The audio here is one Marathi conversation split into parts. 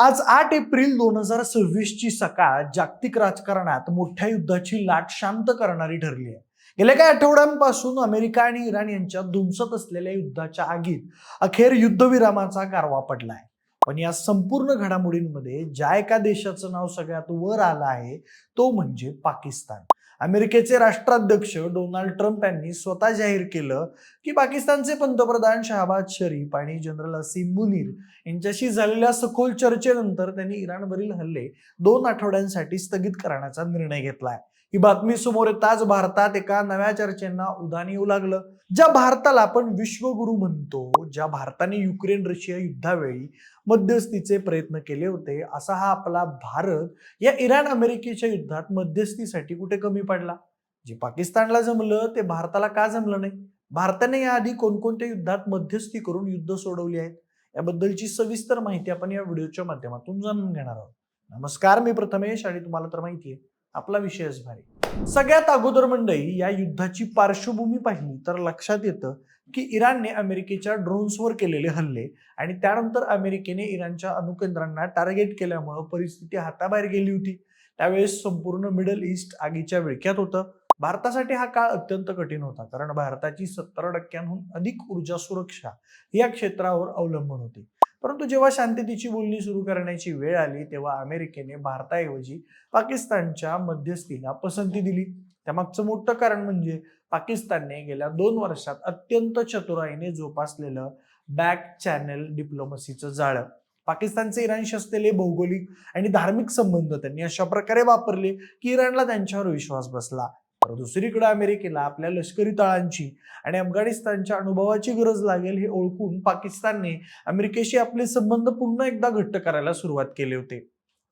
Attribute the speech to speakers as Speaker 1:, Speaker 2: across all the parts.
Speaker 1: आज 8 एप्रिल 2026 ची सकाळ जागतिक राजकारणात मोठ्या युद्धाची लाट शांत करणारी ठरली आहे. गेल्या काही आठवड्यांपासून अमेरिका आणि इराण यांच्यात धुमसत असलेल्या युद्धाच्या आगीत अखेर युद्धविरामाचा गारवा पडलाय. पण या संपूर्ण घडामोडींमध्ये ज्या एका देशाचं नाव सगळ्यात वर आलं आहे तो म्हणजे पाकिस्तान. अमेरिकेचे राष्ट्राध्यक्ष डोनाल्ड ट्रम्प यांनी स्वतः जाहीर केलं की पाकिस्तानचे पंतप्रधान शहबाज शरीफ आणि जनरल असीम मुनीर यांच्याशी झालेल्या सखोल चर्चेनंतर त्यांनी इराणवरील हल्ले 2 आठवड्यांसाठी स्थगित करण्याचा निर्णय घेतलाय. ही बातमी समोर येताच भारतात एका नव्या चर्चेंना उधाण येऊ लागलं. ज्या भारताला आपण विश्वगुरू म्हणतो, ज्या भारताने युक्रेन रशिया युद्धावेळी मध्यस्थीचे प्रयत्न केले होते, असा हा आपला भारत या इराण अमेरिकेच्या युद्धात मध्यस्थीसाठी कुठे कमी पडला? जे पाकिस्तानला जमलं ते भारताला का जमलं नाही? भारताने याआधी कोणकोणत्या युद्धात मध्यस्थी करून युद्ध सोडवली आहेत, याबद्दलची सविस्तर माहिती आपण या व्हिडिओच्या माध्यमातून जाणून घेणार आहोत. नमस्कार, मी प्रथमेश आणि तुम्हाला तर माहिती आहे आपला विषयच भारी. सगळ्यात अगोदर मंडळी, या युद्धाची पार्श्वभूमी पाहिली तर लक्षात येतं की इराणने अमेरिकेच्या ड्रोन्सवर केलेले हल्ले आणि त्यानंतर अमेरिकेने इराणच्या अणुकेंद्रांना टार्गेट केल्यामुळे परिस्थिती हाताबाहेर गेली होती. त्यावेळेस संपूर्ण मिडल ईस्ट आगीच्या विळख्यात होतं. भारतासाठी हा काळ अत्यंत कठीण होता, कारण भारताची 70% अधिक ऊर्जा सुरक्षा या क्षेत्रावर अवलंबून होती. परंतु जेव्हा शांततेची बोलणी सुरू करण्याची वेळ आली तेव्हा अमेरिकेने भारताऐवजी पाकिस्तानच्या मध्यस्थीला पसंती दिली. त्यामागचं मोठं कारण म्हणजे पाकिस्तानने गेल्या 2 वर्षात अत्यंत चतुराईने जोपासलेलं बॅक चॅनल डिप्लोमसीचं जाळं. पाकिस्तानचे इराणशी असलेले भौगोलिक आणि धार्मिक संबंध त्यांनी अशा प्रकारे वापरले की इराणला त्यांच्यावर विश्वास बसला. तर दुसरीकडे अमेरिकेला आपल्या लष्करी तळांची आणि अफगाणिस्तानच्या अनुभवाची गरज लागेल हे ओळखून पाकिस्तानने अमेरिकेशी आपले संबंध पुन्हा एकदा घट्ट करायला सुरुवात केले होते.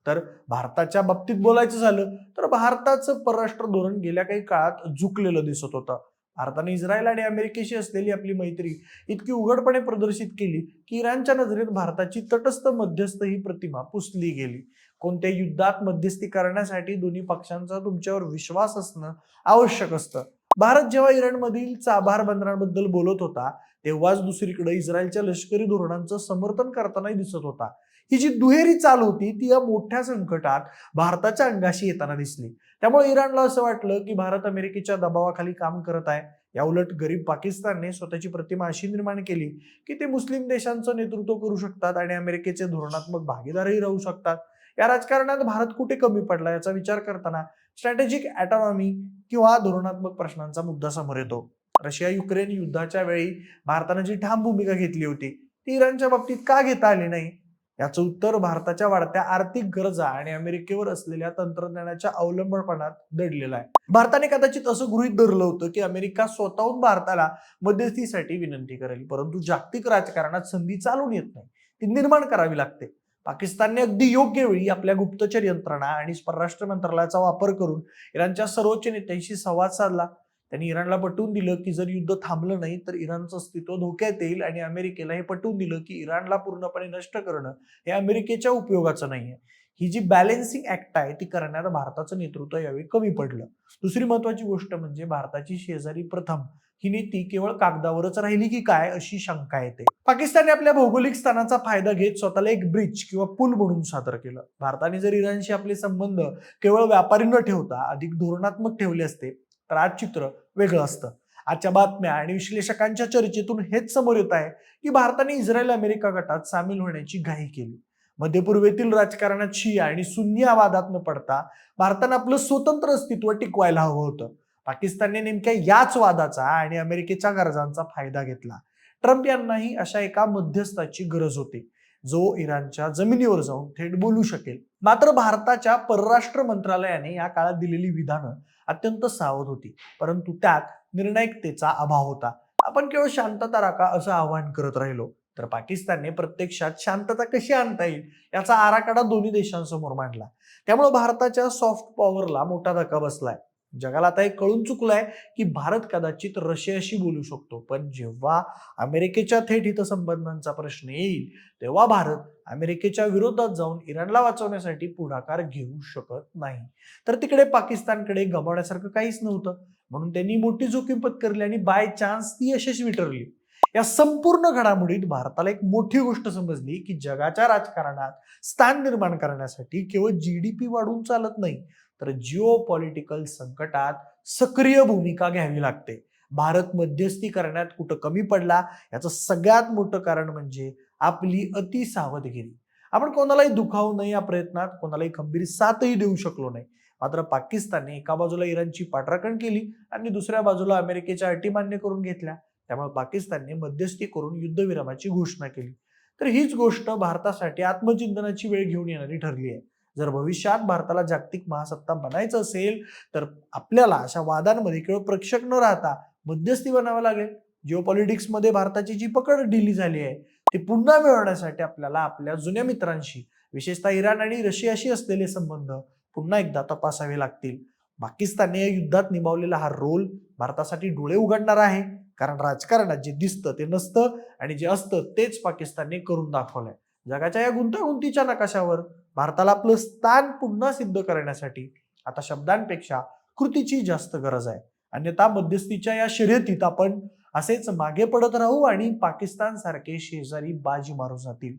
Speaker 1: तर भारताच्या बाबतीत बोलायचं झालं तर भारताचं परराष्ट्र धोरण गेल्या काही काळात झुकलेलं दिसत होतं. भारताने इस्रायल आणि अमेरिकेशी असलेली आपली मैत्री इतकी उघडपणे प्रदर्शित केली की इराणच्या नजरेत भारताची तटस्थ मध्यस्थ ही प्रतिमा पुसली गेली. कोणत्या युद्धात मध्यस्थी करण्यासाठी दोन्ही पक्षांचा तुमच्यावर विश्वास असणं आवश्यक असतं. भारत जेव्हा इराणमधील चाबार बंदरांबद्दल बोलत होता तेव्हाच दुसरीकडे इस्रायलच्या लष्करी धोरणांचं समर्थन करतानाही दिसत होता. ही जी दुहेरी चाल होती ती या मोठ्या संकटात भारताच्या अंगाशी येताना दिसली. त्यामुळे इराणला असं वाटलं की भारत अमेरिकेच्या दबावाखाली काम करत आहे. या उलट गरीब पाकिस्तानने स्वतःची प्रतिमा अशी निर्माण केली की ते मुस्लिम देशांचं नेतृत्व करू शकतात आणि अमेरिकेचे धोरणात्मक भागीदारही राहू शकतात. या राजकारणात भारत कुठे कमी पडला याचा विचार करताना स्ट्रॅटेजिक ऑटोनॉमी किंवा धोरणात्मक प्रश्नांचा मुद्दा समोर येतो. रशिया युक्रेन युद्धाच्या वेळी भारताने जी ठाम भूमिका घेतली होती ती इराणच्या बाबतीत का घेता आली नाही? याचं उत्तर भारताच्या वाढत्या आर्थिक गरजा आणि अमेरिकेवर असलेल्या तंत्रज्ञानाच्या अवलंबपणात दडलेलं आहे. भारताने कदाचित असं गृहीत धरलं होतं की अमेरिका स्वतःहून भारताला मध्यस्थीसाठी विनंती करेल, परंतु जागतिक राजकारणात संधी चालून येत नाही, ती निर्माण करावी लागते. पाकिस्तानने अगदी योग्य वेळी आपल्या गुप्तचर यंत्रणा आणि परराष्ट्र मंत्रालयाचा वापर करून इराणच्या सर्वोच्च नेत्यांशी संवाद साधला. त्यांनी इराणला पटवून दिलं की जर युद्ध थांबलं नाही तर इराणचं अस्तित्व धोक्यात येईल आणि अमेरिकेला हे पटवून दिलं की इराणला पूर्णपणे नष्ट करणं हे अमेरिकेच्या उपयोगाचं नाहीये. ही जी बॅलेन्सिंग ऍक्ट आहे ती करण्यात भारताचं नेतृत्व यावेळी कमी पडलं. दुसरी महत्वाची गोष्ट म्हणजे भारताची शेजारी प्रथम ही नीती केवळ कागदावरच राहिली की काय अशी शंका येते. पाकिस्तानने आपल्या भौगोलिक स्थानाचा फायदा घेत स्वतःला एक ब्रिज किंवा पूल म्हणून सादर केलं. भारताने जर इराणशी आपले संबंध केवळ व्यापारी न ठेवता अधिक धोरणात्मक ठेवले असते तर आज चित्र वेगळं असतं. आजच्या बातम्या आणि विश्लेषकांच्या चर्चेतून हेच समोर येत आहे की भारताने इस्रायल अमेरिका गटात सामील होण्याची घाई केली. मध्य पूर्वेतील राजकारणात शिया आणि सुन्नी वादात न पडता भारतानं आपलं स्वतंत्र अस्तित्व टिकवायला हवं होतं. पाकिस्तानने नेमक्या याच वादाचा आणि अमेरिकेच्या गरजांचा फायदा घेतला. ट्रम्प यांनाही अशा एका मध्यस्थाची गरज होती जो इराणच्या जमिनीवर जाऊन थेट बोलू शकेल. मात्र भारताच्या परराष्ट्र मंत्रालयाने या काळात दिलेली विधानं अत्यंत सावध होती, परंतु त्यात निर्णायकतेचा अभाव होता. आपण केवळ शांतता राखा असं आवाहन करत राहिलो तर पाकिस्तानने प्रत्यक्षात शांतता कशी आणता येईल याचा आराखडा दोन्ही देशांसमोर मांडला. त्यामुळे भारताच्या सॉफ्ट पॉवरला मोठा धक्का बसलाय. जगाला आता हे कळून चुकलंय की भारत कदाचित रशियाशी बोलू शकतो, पण जेव्हा अमेरिकेच्या थेट हितसंबंधांचा प्रश्न येईल तेव्हा भारत अमेरिकेच्या विरोधात जाऊन इराणला वाचवण्यासाठी पुढाकार घेऊ शकत नाही. तर तिकडे पाकिस्तानकडे गमावण्यासारखं काहीच नव्हतं, म्हणून त्यांनी मोठी जोखीम पत्करली आणि बाय चान्स ती यशस्वी ठरली. या संपूर्ण घडामोडीत भारताला एक मोठी गोष्ट समजली की जगाच्या राजकारणात स्थान निर्माण करण्यासाठी केवळ जीडीपी वाढून चालत नाही, तर जिओ पॉलिटिकल संकटात सक्रिय भूमिका घ्यावी लागते. भारत मध्यस्थी करण्यात कुठं कमी पडला याचं सगळ्यात मोठं कारण म्हणजे आपली अति सावधगिरी. आपण कोणालाही दुखावू नये या प्रयत्नात कोणालाही खंबीर साथही देऊ शकलो नाही. मात्र पाकिस्तानने एका बाजूला इराणची पाठराखण केली आणि दुसऱ्या बाजूला अमेरिकेच्या अटी मान्य करून घेतल्या. त्यामुळे पाकिस्तानने मध्यस्थी करून युद्धविरामाची घोषणा केली. तर हीच गोष्ट भारतासाठी आत्मचिंतनाची वेळ घेऊन येणारी ठरली आहे. जर भविष्यात भारताला जागतिक महासत्ता बनायचं असेल तर आपल्याला अशा वादांमध्ये केवळ प्रेक्षक न राहता मध्यस्थी बनावं लागेल. जिओपॉलिटिक्समध्ये भारताची जी पकड ढिली झाली आहे ती पुन्हा मिळवण्यासाठी आपल्याला आपल्या जुन्या मित्रांशी, विशेषतः इराण आणि रशियाशी असलेले संबंध पुन्हा एकदा तपासावे लागतील. पाकिस्तानने या युद्धात निभावलेला हा रोल भारतासाठी डोळे उघडणारा आहे, कारण राजकारणात जे दिसतं ते नसतं आणि जे असतं तेच पाकिस्तानने करून दाखवलंय. जगाच्या या गुंतागुंतीच्या नकाशावर भारताला आपलं स्थान पुन्हा सिद्ध करण्यासाठी आता शब्दांपेक्षा कृतीची जास्त गरज आहे. अन्यथा मध्यस्थीच्या या शर्यतीत आपण असेच मागे पडत राहू आणि पाकिस्तान सारखे शेजारी बाजी मारून जातील.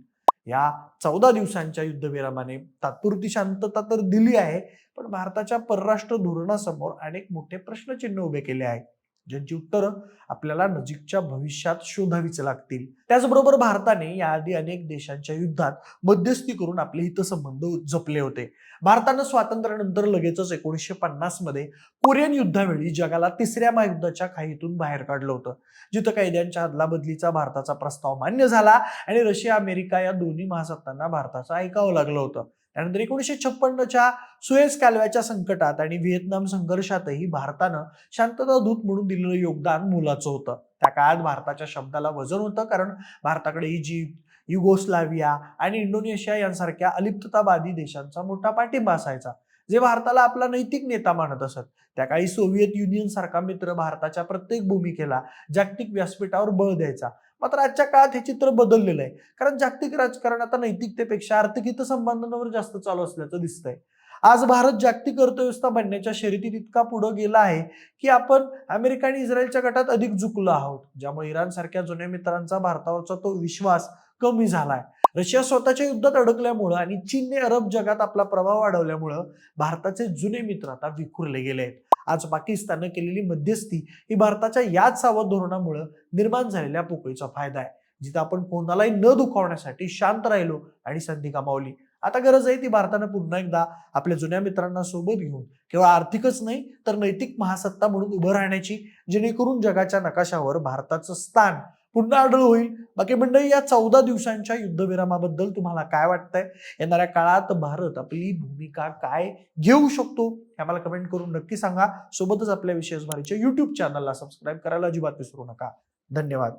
Speaker 1: या 14 दिवसांच्या युद्धविरामाने तात्पुरती शांतता तर दिली आहे, पण भारताच्या परराष्ट्र धोरणासमोर अनेक मोठे प्रश्नचिन्ह उभे केले आहेत, ज्यांची उत्तरं आपल्याला नजीकच्या भविष्यात शोधावीच लागतील. त्याचबरोबर भारताने याआधी अनेक देशांच्या युद्धात मध्यस्थी करून आपले हितसंबंध जपले होते. भारतानं स्वातंत्र्यानंतर लगेचच 1950 मध्ये कोरियन युद्धावेळी जगाला तिसऱ्या महायुद्धाच्या खाईतून बाहेर काढलं होतं, जिथं कैद्यांच्या अदलाबदलीचा भारताचा प्रस्ताव मान्य झाला आणि रशिया अमेरिका या दोन्ही महासत्तांना भारताचं ऐकावं लागलं होतं. त्यानंतर 1956च्या सुएझ कालव्याच्या संकटात आणि व्हिएतनाम संघर्षातही भारतानं शांतता दूत म्हणून दिलेलं योगदान मोलाचं होतं. त्या काळात भारताच्या शब्दाला वजन होतं, कारण भारताकडे इजिप्त, युगोस्लाविया आणि इंडोनेशिया यांसारख्या अलिप्ततावादी देशांचा मोठा पाठिंबा असायचा, जे भारताला आपला नैतिक नेता मानत असत. त्या काळी सोव्हिएत युनियन सारखा मित्र भारताच्या प्रत्येक भूमिकेला जागतिक व्यासपीठावर बळ द्यायचा. मात्र आजच्या काळात हे चित्र बदललेलं आहे, कारण जागतिक राजकारण आता नैतिकतेपेक्षा आर्थिक हितसंबंधांवर जास्त चालू असल्याचं दिसतंय. आज भारत जागतिक अर्थव्यवस्था बनण्याच्या शर्यतीत इतका पुढे गेला आहे की आपण अमेरिका आणि इस्रायलच्या गटात अधिक झुकलो आहोत, ज्यामुळे इराण सारख्या जुन्या मित्रांचा भारतावरचा तो विश्वास कमी झालाय. रशिया स्वतःच्या युद्धात अडकल्यामुळं आणि चीनने अरब जगात आपला प्रभाव वाढवल्यामुळं भारताचे जुने मित्र आता विखुरले गेले आहेत. आज पाकिस्तानने केलेली मध्यस्थी ही भारताच्या याच सावध धोरणामुळे निर्माण झालेल्या पोकळीचा फायदा आहे, जिथे आपण कोणालाही न दुखावण्यासाठी शांत राहिलो आणि संधी गमावली. आता गरज आहे ती भारतानं पुन्हा एकदा आपल्या जुन्या मित्रांना सोबत घेऊन केवळ आर्थिकच नाही तर नैतिक महासत्ता म्हणून उभं राहण्याची, जेणेकरून जगाच्या नकाशावर भारताचं स्थान पुन्हा आढळ होईल. बाकी मंडळी, या 14 दिवसांच्या युद्धविरामाबद्दल तुम्हाला काय वाटतंय? येणाऱ्या काळात भारत आपली भूमिका काय घेऊ शकतो हे आम्हाला कमेंट करून नक्की सांगा. सोबतच आपल्या विशेष भारीच्या YouTube चॅनलला सबस्क्राईब करायला अजिबात विसरू नका. धन्यवाद.